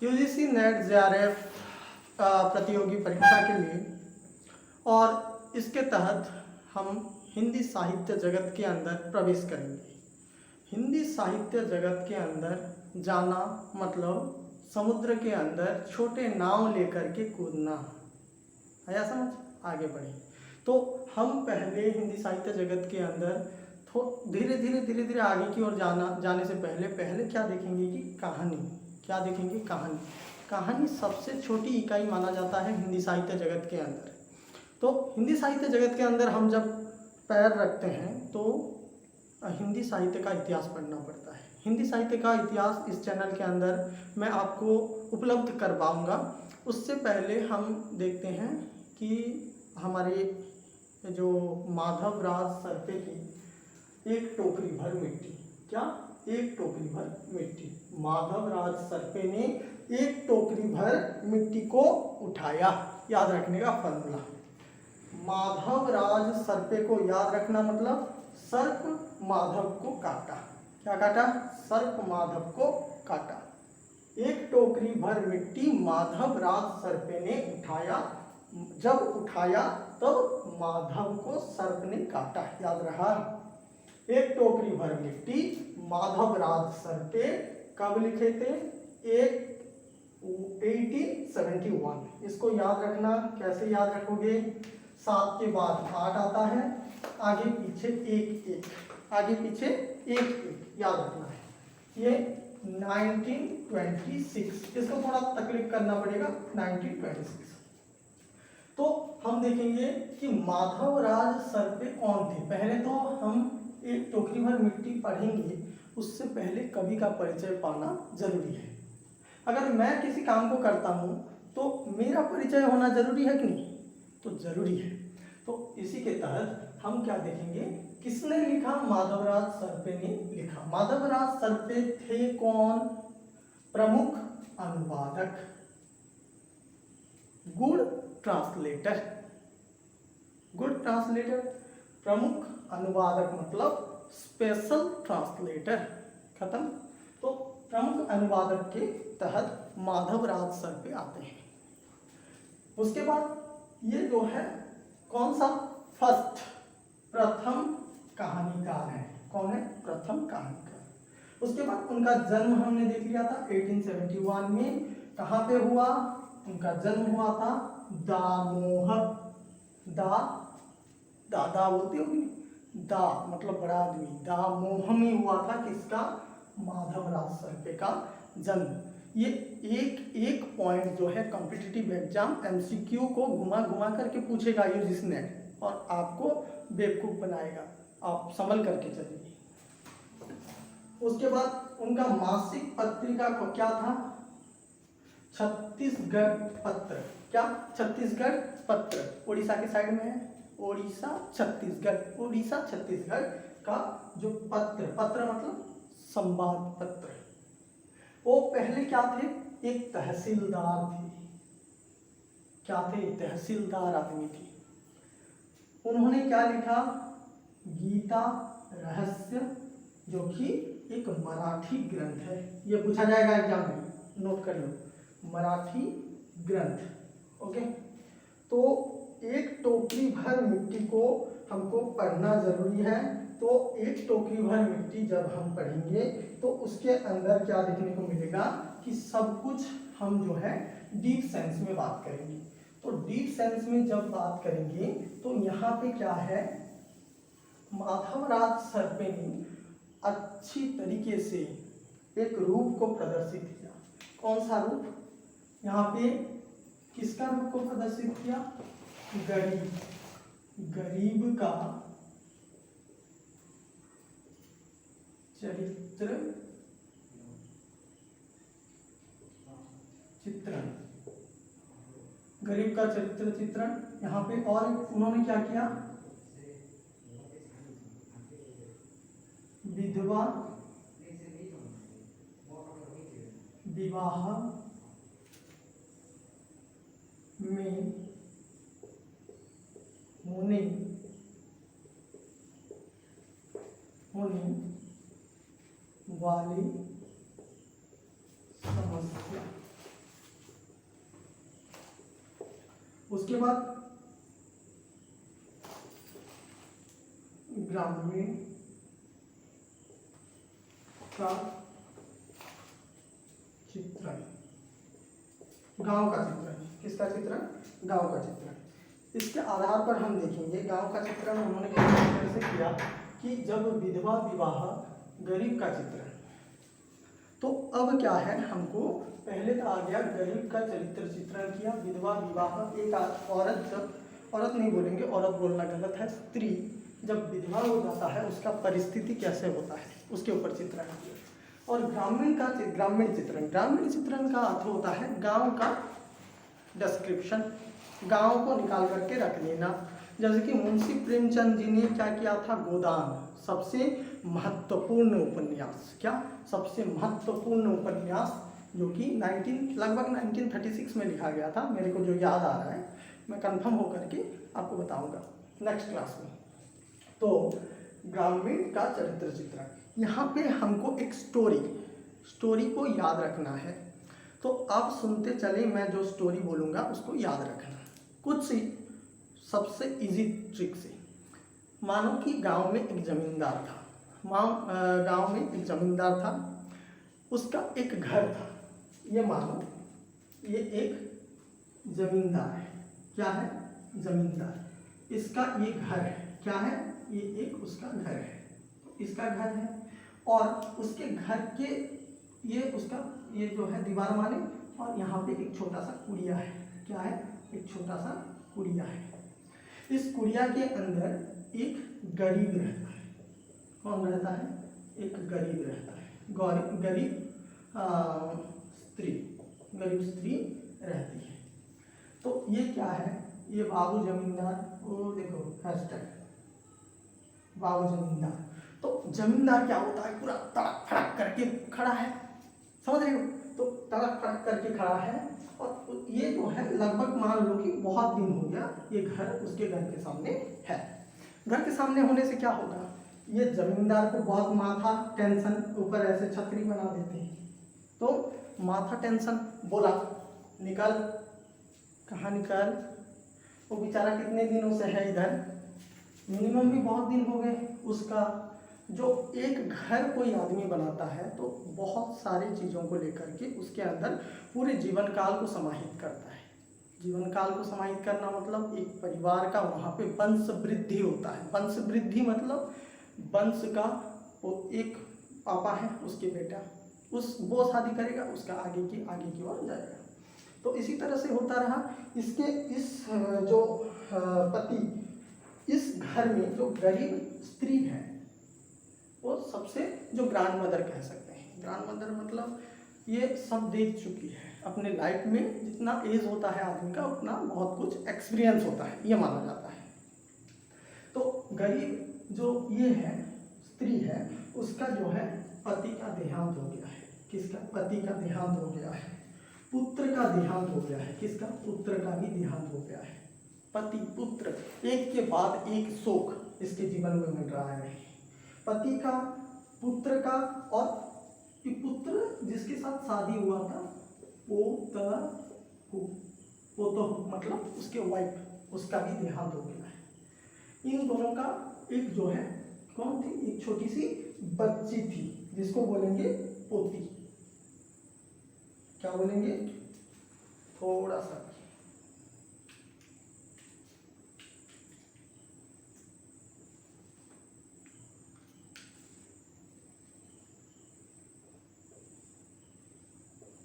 UGC net JRF प्रतियोगी परीक्षा के लिए, और इसके तहत हम हिंदी साहित्य जगत के अंदर प्रवेश करेंगे। हिंदी साहित्य जगत के अंदर जाना मतलब समुद्र के अंदर छोटे नाव लेकर के कूदना, आया समझ? आगे बढ़े तो हम पहले हिंदी साहित्य जगत के अंदर धीरे धीरे आगे की ओर जाने से पहले क्या देखेंगे कि कहानी। क्या देखेंगे? कहानी। कहानी सबसे छोटी इकाई माना जाता है हिंदी साहित्य जगत के अंदर। तो हिंदी साहित्य जगत के अंदर हम जब पैर रखते हैं तो हिंदी साहित्य का इतिहास पढ़ना पड़ता है। हिंदी साहित्य का इतिहास इस चैनल के अंदर मैं आपको उपलब्ध करवाऊंगा। उससे पहले हम देखते हैं कि हमारे जो माधव राज सरपे की एक टोकरी भर मिट्टी, क्या? एक टोकरी भर मिट्टी। माधव राज सरपे ने एक टोकरी भर मिट्टी को उठाया। याद रखने का फॉर्मूला, माधव राज सरपे को याद रखना मतलब सर्प माधव को काटा। क्या काटा? सर्प माधव को काटा। एक टोकरी भर मिट्टी माधव राज सरपे ने उठाया। जब उठाया तब माधव को सर्प ने काटा। याद रहा? एक टोकरी भर मिट्टी माधव राज सरपे कब लिखे थे? 1871। इसको याद रखना। कैसे याद रखोगे? 7 के बाद 8 आता है, आगे पीछे एक, आगे पीछे एक याद रखना है। ये 1926, इसको थोड़ा तकलीफ करना पड़ेगा। 1926। तो हम देखेंगे कि माधव राज सरपे कौन थे। पहले तो हम एक टोकरी भर मिट्टी पढ़ेंगे, उससे पहले कवि का परिचय पाना जरूरी है। अगर मैं किसी काम को करता हूँ तो मेरा परिचय होना जरूरी है कि नहीं? तो जरूरी है। तो इसी के तहत हम क्या देखेंगे, किसने लिखा? माधवराज सरपे ने लिखा। माधवराज सरपे थे कौन? प्रमुख अनुवादक, गुड ट्रांसलेटर। गुड ट्रांसलेटर, प्रमुख अनुवादक मतलब स्पेशल ट्रांसलेटर। खत्म। तो प्रमुख अनुवादक के तहत माधवराज सरपे आते हैं। उसके बाद ये जो है कौन सा? फर्स्ट, प्रथम कहानीकार है। कौन है? प्रथम कहानीकार। उसके बाद उनका जन्म हमने देख लिया था 1871 में। कहाँ पे हुआ? उनका जन्म हुआ था दामोह। दादा बोलते हो कि दा मतलब बड़ा आदमी। दामोह में हुआ था किसका? माधवराज सरपे का जन्म। ये एक पॉइंट जो है कॉम्पिटिटिव एग्जाम एमसीक्यू को घुमा करके पूछेगा यूजीसी नेट, और आपको बेवकूफ बनाएगा। आप संभल करके चलिए। उसके बाद उनका मासिक पत्रिका को क्या था? छत्तीसगढ़ पत्र। क्या? छत्तीसगढ़ पत्र। उड़ीसा के साइड में है, उड़ीसा छत्तीसगढ़ का जो पत्र मतलब संवाद पत्र। वो पहले क्या थे? एक तहसीलदार थे। क्या थे? तहसीलदार आदमी थे। उन्होंने क्या लिखा? गीता रहस्य, जो कि एक मराठी ग्रंथ है। ये पूछा जाएगा एग्जाम में, नोट कर लो, मराठी ग्रंथ। ओके। तो एक टोकरी भर मिट्टी को हमको पढ़ना जरूरी है। तो एक टोकरी भर मिट्टी जब हम पढ़ेंगे तो उसके अंदर क्या देखने को मिलेगा कि सब कुछ हम जो है डीप सेंस में बात करेंगे। तो डीप सेंस में जब बात करेंगे तो यहाँ पे क्या है, माधवराज सरपे ने अच्छी तरीके से एक रूप को प्रदर्शित किया। कौन सा रूप? यहाँ पे किसका रूप को प्रदर्शित किया? गरीब का चरित्र चित्रण। गरीब का चरित्र चित्रण यहाँ पे। और उन्होंने क्या किया? विधवा विवाह में होने वाली समस्या उसके बाद ग्रामीण का चित्रण, गांव का चित्रण, किसका चित्रण? गांव का चित्रण। इसके आधार पर हम देखेंगे गांव का चित्रण उन्होंने किस तरह से किया कि जब विधवा विवाह, गरीब का चित्रण। तो अब क्या है, हमको पहले तो आ गया गरीब का चरित्र चित्रण किया, विधवा विवाह, एक औरत, जब औरत नहीं बोलेंगे, औरत बोलना गलत है, स्त्री जब विधवा हो जाता है उसका परिस्थिति कैसे होता है उसके ऊपर चित्रण किया। और ग्रामीण चित्रण, ग्रामीण चित्रण का अर्थ होता है गांव का डिस्क्रिप्शन, गांव को निकाल करके रख लेना। जैसे कि मुंशी प्रेमचंद जी ने क्या किया था, गोदान, सबसे महत्वपूर्ण उपन्यास, क्या सबसे महत्वपूर्ण उपन्यास, जो कि लगभग 1936 में लिखा गया था, मेरे को जो याद आ रहा है, मैं कंफर्म होकर के आपको बताऊंगा नेक्स्ट क्लास में। तो ग्रामीण का चरित्र चित्रण, यहाँ पे हमको एक स्टोरी को याद रखना है। तो आप सुनते चले, मैं जो स्टोरी बोलूँगा उसको याद रखना। कुछ सबसे इजी ट्रिक से, मानो कि गांव में एक जमींदार था, गांव में एक जमींदार था, उसका एक घर था। ये मानो ये एक जमींदार है, क्या है? जमींदार। इसका ये घर है, क्या है? ये एक उसका घर है, इसका घर है। और उसके घर के ये जो है दीवार माने, और यहाँ पे एक छोटा सा कुड़िया है, क्या है? एक छोटा सा कुड़िया है। इस कुड़िया के अंदर एक गरीब रहता है। कौन रहता है? एक गरीब रहता है, गरीब स्त्री रहती है। तो ये क्या है? ये बाबू जमींदार, वो देखो हैशटैग बाबू जमींदार। तो जमींदार क्या होता है? पूरा तड़क फड़क करके खड़ा है, समझ रहे हो? तो तड़क फड़क करके खड़ा है, और ये जो है लगभग मान लो कि बहुत दिन हो गया ये घर उसके घर के सामने है। घर के सामने होने से क्या होगा, ये जमींदार को बहुत माथा टेंशन, ऊपर ऐसे छतरी बना देते हैं, तो माथा टेंशन, बोला निकल, कहाँ निकल? वो बेचारा कितने दिनों से है इधर, मिनिमम भी बहुत दिन हो गए। उसका जो एक घर कोई आदमी बनाता है तो बहुत सारी चीज़ों को लेकर के उसके अंदर पूरे जीवन काल को समाहित करता है। जीवन काल को समाहित करना मतलब एक परिवार का वहाँ पे वंश वृद्धि होता है। वंश वृद्धि मतलब वंश का वो एक पापा है, उसके बेटा वो शादी करेगा, उसका आगे की ओर जाएगा। तो इसी तरह से होता रहा। इसके इस जो पति, इस घर में जो गरीब स्त्री है, वो सबसे जो ग्रैंड मदर कह सकते हैं। ग्रैंड मदर मतलब ये सब देख चुकी है अपने लाइफ में, जितना एज होता है आदमी का उतना बहुत कुछ एक्सपीरियंस होता है, ये माना जाता है। तो गरीब जो ये है स्त्री है, उसका जो है पति का देहांत हो गया है। किसका? पति का देहांत हो गया है। पुत्र का देहांत हो गया है। किसका? पुत्र का भी देहांत हो गया है। पति पुत्र एक के बाद एक शोक इसके जीवन में मिल रहा है। पति का, पुत्र का, और पुत्र जिसके साथ शादी हुआ था पोतहू मतलब उसके वाइफ, उसका भी देहांत हो गया है। इन दोनों का एक जो है कौन थी? एक छोटी सी बच्ची थी जिसको बोलेंगे पोती। क्या बोलेंगे? थोड़ा सा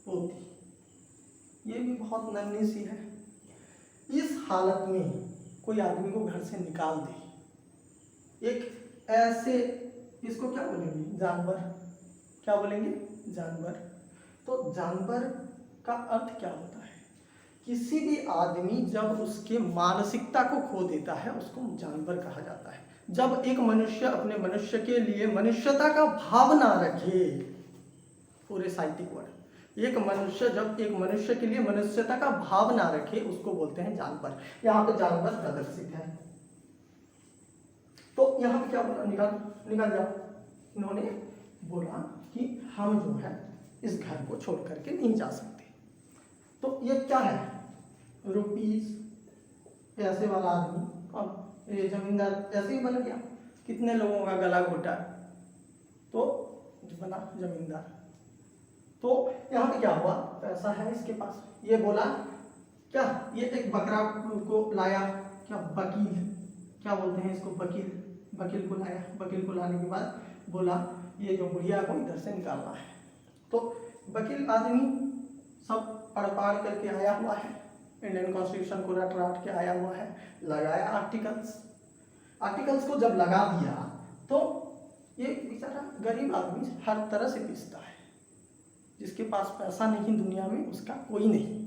पोती, ये भी बहुत नन्ही सी है। इस हालत में कोई आदमी को घर से निकाल दे, एक ऐसे, इसको क्या बोलेंगे? जानवर। क्या बोलेंगे? जानवर। तो जानवर का अर्थ क्या होता है? किसी भी आदमी जब उसके मानसिकता को खो देता है उसको जानवर कहा जाता है। जब एक मनुष्य अपने मनुष्य के लिए मनुष्यता का भाव ना रखे, पूरे साहित्यिक वर्ड, एक मनुष्य जब एक मनुष्य के लिए मनुष्यता का भाव ना रखे उसको बोलते हैं जानवर। यहाँ पे जानवर प्रदर्शित है। तो यहाँ पे क्या बोला? निकाल जाओ। इन्होंने बोला कि हम जो है इस घर को छोड़ करके नहीं जा सकते। तो ये क्या है? ₹1 ऐसे वाला आदमी कौन, ये जमींदार ऐसे ही बन गया, कितने लोगों का गला घोटा तो बना जमींदार। तो यहाँ पे क्या हुआ, पैसा है इसके पास, ये बोला क्या, ये एक बकरा को लाया, क्या वकील, क्या बोलते हैं इसको, वकील, वकील को लाया, वकील को लाने के बाद बोला ये जो बुढ़िया को इधर से निकालना है। तो वकील आदमी सब पढ़ पाढ़ करके आया हुआ है, इंडियन कॉन्स्टिट्यूशन को रट रट के आया हुआ है, लगाया आर्टिकल्स को जब लगा दिया तो ये बेचारा गरीब आदमी हर तरह से पिसता है, जिसके पास पैसा नहीं दुनिया में उसका कोई नहीं।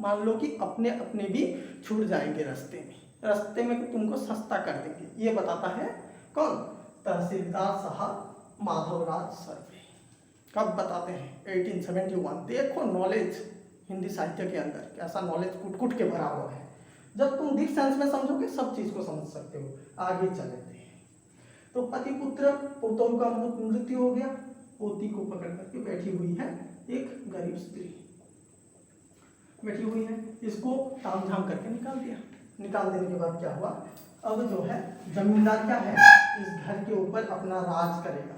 मान लो कि अपने अपने भी छूट जाएंगे रास्ते में तुमको सस्ता कर देंगे, ये बताता है कौन, तहसीलदार साहब माधवराज सर्वे। कब बताते हैं, 1871। देखो नॉलेज हिंदी साहित्य के अंदर कैसा नॉलेज कुट कुट के भरा हुआ है। जब तुम डीप साइंस में समझोगे सब चीज को समझ सकते हो। आगे चलते हैं तो पति पुत्र पोतों का मृत्यु हो गया, पोती को पकड़ करके बैठी हुई है एक गरीब स्त्री, बैठी हुई है, इसको ताम झाम करके निकाल दिया। निकाल देने के बाद क्या हुआ, अब जो है जमींदार क्या है, इस घर के ऊपर अपना राज करेगा।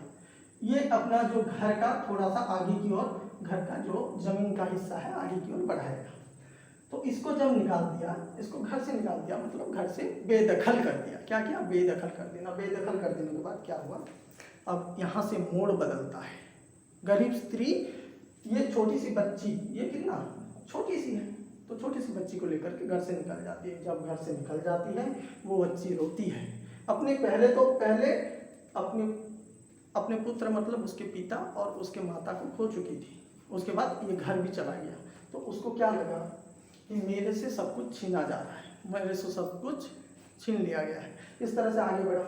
ये अपना जो घर का थोड़ा सा आगे की ओर, घर का जो जमीन का हिस्सा है आगे की ओर बढ़ाएगा। तो इसको जब निकाल दिया, इसको घर से निकाल दिया, मतलब घर से बेदखल कर दिया। क्या किया, बेदखल कर देना। बेदखल कर देने के बाद क्या हुआ, अब यहाँ से मोड़ बदलता है। गरीब स्त्री, ये छोटी सी बच्ची, ये कितना छोटी सी है, तो छोटी सी बच्ची को लेकर के घर से निकल जाती है। जब घर से निकल जाती है वो बच्ची रोती है। पहले अपने पुत्र मतलब उसके पिता और उसके माता को खो चुकी थी। उसके बाद ये घर भी चला गया, तो उसको क्या लगा कि मेरे से सब कुछ छीना जा रहा है, मेरे से सब कुछ छीन लिया गया है। इस तरह से आगे बढ़ा।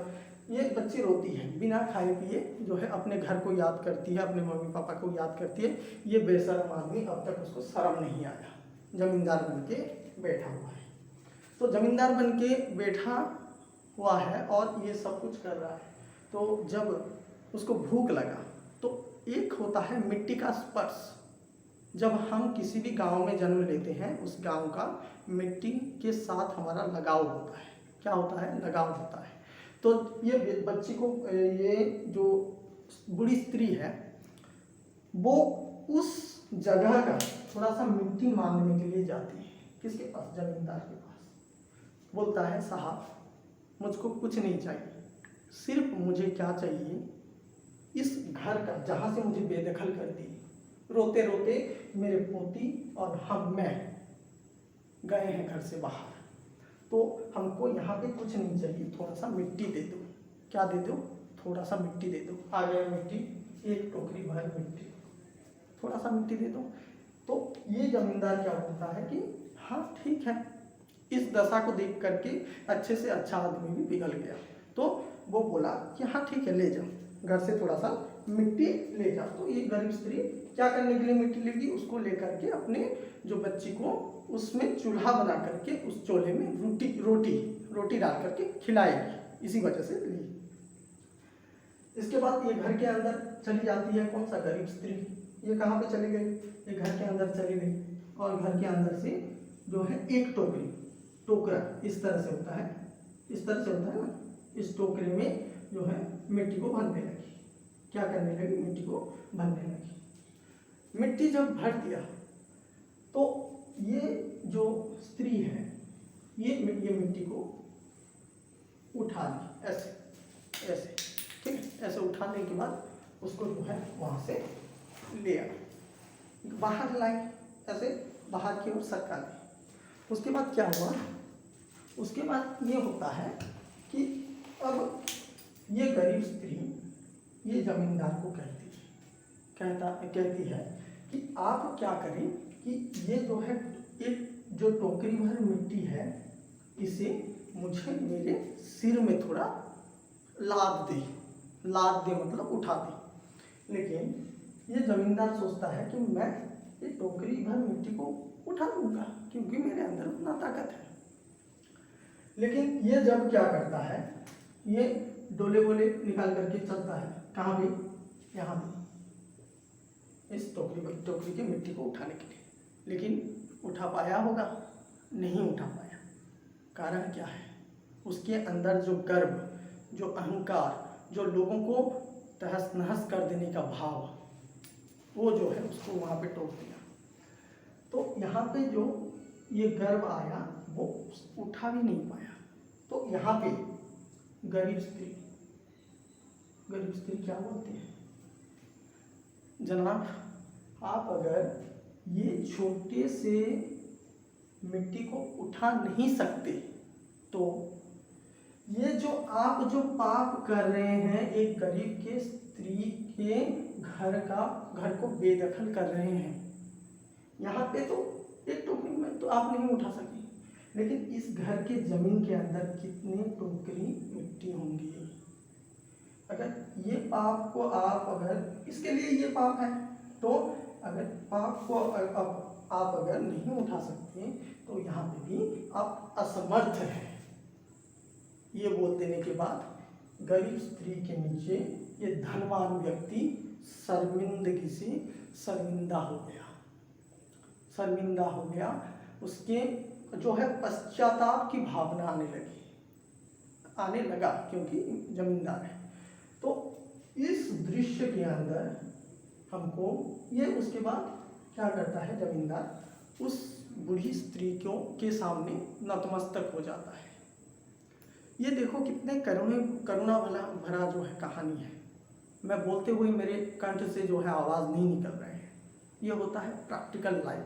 ये बच्ची रोती है, बिना खाए पिए जो है अपने घर को याद करती है, अपने मम्मी पापा को याद करती है। ये बेशर्म आदमी, अब तक उसको शर्म नहीं आया, जमींदार बन के बैठा हुआ है। तो जमींदार बन के बैठा हुआ है और ये सब कुछ कर रहा है। तो जब उसको भूख लगा तो एक होता है मिट्टी का स्पर्श। जब हम किसी भी गांव में जन्म लेते हैं, उस गांव का मिट्टी के साथ हमारा लगाव होता है। क्या होता है, लगाव होता है। तो ये बच्ची को, ये जो बूढ़ी स्त्री है वो उस जगह का थोड़ा सा मिट्टी मांगने के लिए जाती है। किसके पास, जमींदार के पास। बोलता है साहब मुझको कुछ नहीं चाहिए, सिर्फ मुझे क्या चाहिए, इस घर का जहाँ से मुझे बेदखल कर दी, रोते रोते मेरे पोती और मैं गए हैं घर से बाहर, तो हमको यहाँ पे कुछ नहीं चाहिए, थोड़ा सा मिट्टी दे दो। क्या दे दो, थोड़ा सा मिट्टी दे दो। आ गया मिट्टी, एक टोकरी भर मिट्टी, थोड़ा सा मिट्टी दे दो। तो ये जमींदार क्या बोलता है कि हाँ ठीक है। इस दशा को देख करके अच्छे से अच्छा आदमी भी पिघल गया। तो वो बोला कि हाँ ठीक है, ले जाओ, घर से थोड़ा सा मिट्टी ले जाओ। तो ये गरीब स्त्री क्या करने के लिए मिट्टी लेगी, उसको लेकर के अपने जो बच्ची को उसमें चूल्हा बना करके उस चूल्हे में रोटी डाल करके खिलाएगी, इसी वजह से ली। इसके बाद ये घर के अंदर चली जाती है। कौन सा, गरीब स्त्री। ये कहाँ पे चली गई, ये घर के अंदर चली गई और घर के अंदर से जो है एक टोकरा इस तरह से होता है, इस तरह से होता है ना, इस टोकरे में जो है मिट्टी को भरने लगी। क्या करने लगी, मिट्टी को भरने लगी। मिट्टी जब भर दिया तो ये जो स्त्री है ये मिट्टी को उठा ली, ऐसे ऐसे, ठीक है। ऐसे उठाने के बाद उसको जो है वहाँ से ले आए, बाहर लाए, ऐसे बाहर की ओर सरका दी। उसके बाद क्या हुआ, उसके बाद ये होता है कि अब ये गरीब स्त्री ये जमींदार को कहती है कि आप क्या करें कि ये जो है एक जो टोकरी भर मिट्टी है, इसे मुझे मेरे सिर में थोड़ा लाद दे मतलब उठा दे। लेकिन ये जमींदार सोचता है कि मैं ये टोकरी भर मिट्टी को उठा लूँगा क्योंकि मेरे अंदर उतना ताकत है। लेकिन ये जब क्या करता है, ये डोले बोले निकाल करके चलता है, कहाँ भी, यहाँ भी, इस टोकरी की मिट्टी को उठाने के लिए। लेकिन उठा पाया होगा, नहीं उठा पाया। कारण क्या है? उसके अंदर जो गर्व, जो अहंकार, जो लोगों को तहस नहस कर देने का भाव, वो जो है उसको वहाँ पे टोक दिया। तो यहाँ पे जो ये गर्व आया वो उठा भी नहीं पाया। तो यहाँ पे गरीब स्त्री क्या बोलती है? जनाब, आप अगर ये छोटे से मिट्टी को उठा नहीं सकते तो ये जो आप जो पाप कर रहे हैं, एक गरीब के स्त्री के घर को बेदखल कर रहे हैं। यहाँ पे तो एक टोकरी में तो आप नहीं उठा सके, लेकिन इस घर के जमीन के अंदर कितने टोकरी मिट्टी होंगी? अगर ये पाप को आप अगर इसके लिए ये पाप है, तो अगर पाप को आप अगर नहीं उठा सकते तो यहाँ पे भी आप असमर्थ हैं। ये बोल देने के बाद गरीब स्त्री के नीचे ये धनवान व्यक्ति शर्मिंदगी से शर्मिंदा हो गया। उसके जो है पश्चाताप की भावना आने लगा क्योंकि जमींदार है। तो इस दृश्य के अंदर हमको ये उसके बाद क्या करता है, जमींदार उस बूढ़ी स्त्री के सामने नतमस्तक हो जाता है। ये देखो कितने करुणा भरा जो है कहानी है। मैं बोलते हुए मेरे कंठ से जो है आवाज़ नहीं निकल रहे हैं। ये होता है प्रैक्टिकल लाइफ,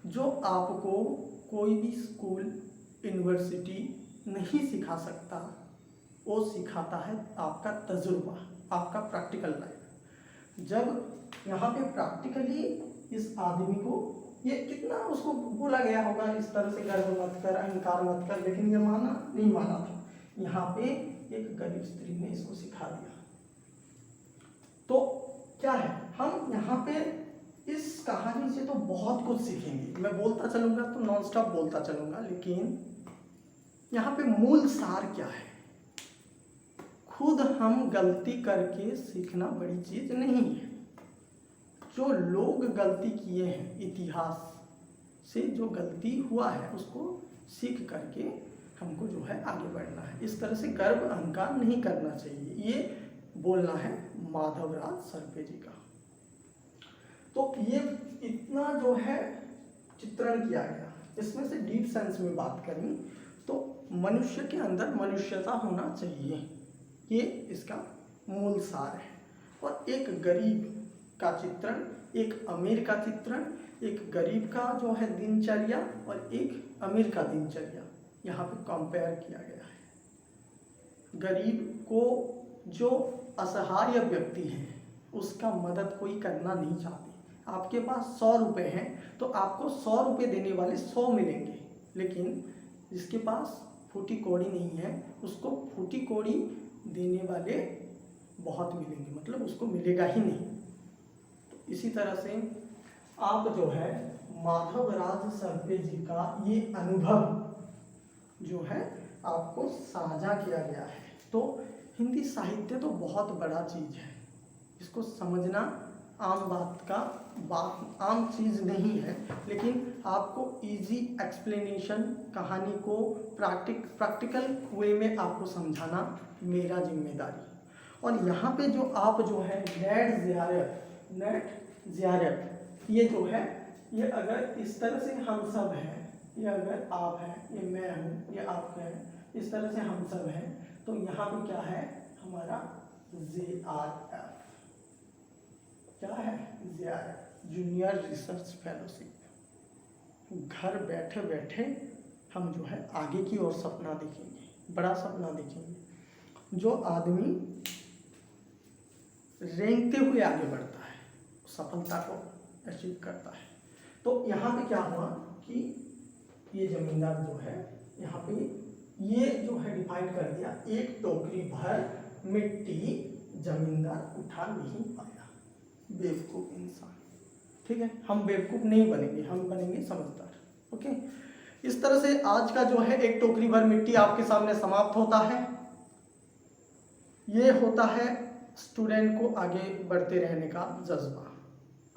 जो आपको कोई भी स्कूल, यूनिवर्सिटी नहीं सिखा सकता। वो सिखाता है आपका तजुर्बा, आपका प्रैक्टिकल लाइफ। जब यहाँ पे प्रैक्टिकली इस आदमी को ये कितना उसको बोला गया होगा इस तरह से गर्व मत कर, अहंकार मत कर, लेकिन ये नहीं माना था। यहाँ पे एक गरीब स्त्री ने इसको सिखा दिया। तो क्या है, हम यहाँ पे इस कहानी से तो बहुत कुछ सीखेंगे। मैं बोलता चलूँगा तो नॉन स्टॉप बोलता चलूँगा, लेकिन यहाँ पे मूल सार क्या है? खुद हम गलती करके सीखना बड़ी चीज़ नहीं है। जो लोग गलती किए हैं, इतिहास से जो गलती हुआ है उसको सीख करके हमको जो है आगे बढ़ना है। इस तरह से गर्व अहंकार नहीं करना चाहिए। ये बोलना है माधवराज सरपे जी का। तो ये इतना जो है चित्रण किया गया। इसमें से डीप सेंस में बात करें तो मनुष्य के अंदर मनुष्यता होना चाहिए, ये इसका मूल सार है। और एक गरीब का चित्रण, एक अमीर का चित्रण, एक गरीब का जो है दिनचर्या और एक अमीर का दिनचर्या यहाँ पे कंपेयर किया गया है। गरीब को जो असहाय व्यक्ति है उसका मदद कोई करना नहीं चाहती। आपके पास 100 रुपये हैं तो आपको 100 रुपये देने वाले 100 मिलेंगे, लेकिन जिसके पास फूटी कौड़ी नहीं है उसको फूटी कौड़ी देने वाले बहुत मिलेंगे, मतलब उसको मिलेगा ही नहीं। तो इसी तरह से आप जो है माधवराज सरपे जी का ये अनुभव जो है आपको साझा किया गया है। तो हिंदी साहित्य तो बहुत बड़ा चीज़ है, इसको समझना आम चीज़ नहीं है, लेकिन आपको इजी एक्सप्लेनेशन कहानी को प्रैक्टिकल वे में आपको समझाना मेरा जिम्मेदारी। और यहाँ पे जो आप जो है नेट ज़ियारत ये जो है, ये अगर इस तरह से हम सब हैं, ये अगर आप हैं, ये मैं हूँ, ये आप हैं, इस तरह से हम सब हैं, तो यहाँ पे क्या है हमारा JRF, क्या है JRF, जूनियर रिसर्च फेलोशिप। घर बैठे बैठे हम जो है आगे की ओर सपना देखेंगे, बड़ा सपना देखेंगे। जो आदमी रेंगते हुए आगे बढ़ता है सफलता को अचीव करता है। तो यहाँ पे क्या हुआ कि ये जमींदार जो है यहाँ पे ये जो है डिफाइन कर दिया, एक टोकरी भर मिट्टी जमींदार उठा नहीं पाया। बेवकूफ़ इंसान, ठीक है, हम बेवकूफ़ नहीं बनेंगे, हम बनेंगे समझदार। ओके, इस तरह से आज का जो है एक टोकरी भर मिट्टी आपके सामने समाप्त होता है। ये होता है स्टूडेंट को आगे बढ़ते रहने का जज्बा।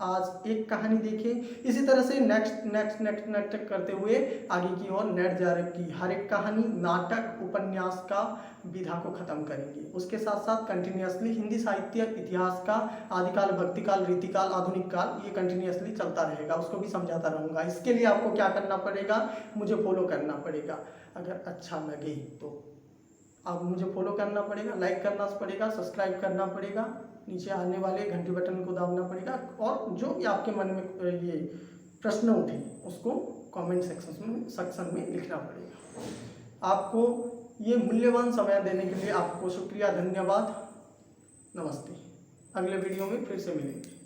आज एक कहानी देखें। इसी तरह से नेक्स्ट करते हुए आगे की ओर नेट JRF की हर एक कहानी, नाटक, उपन्यास का विधा को खत्म करेंगे। उसके साथ साथ कंटिन्यूअसली हिंदी साहित्य इतिहास का आदिकाल, भक्तिकाल, रीतिकाल, आधुनिक काल, ये कंटिन्यूअसली चलता रहेगा, उसको भी समझाता रहूँगा। इसके लिए आपको क्या करना पड़ेगा, मुझे फॉलो करना पड़ेगा। अगर अच्छा लगे तो आप मुझे फॉलो करना पड़ेगा, लाइक करना पड़ेगा, सब्सक्राइब करना पड़ेगा, नीचे आने वाले घंटी बटन को दाबना पड़ेगा, और जो भी आपके मन में ये प्रश्न उठे उसको कमेंट सेक्शन में लिखना पड़ेगा। आपको ये मूल्यवान समय देने के लिए आपको शुक्रिया, धन्यवाद, नमस्ते। अगले वीडियो में फिर से मिलेंगे।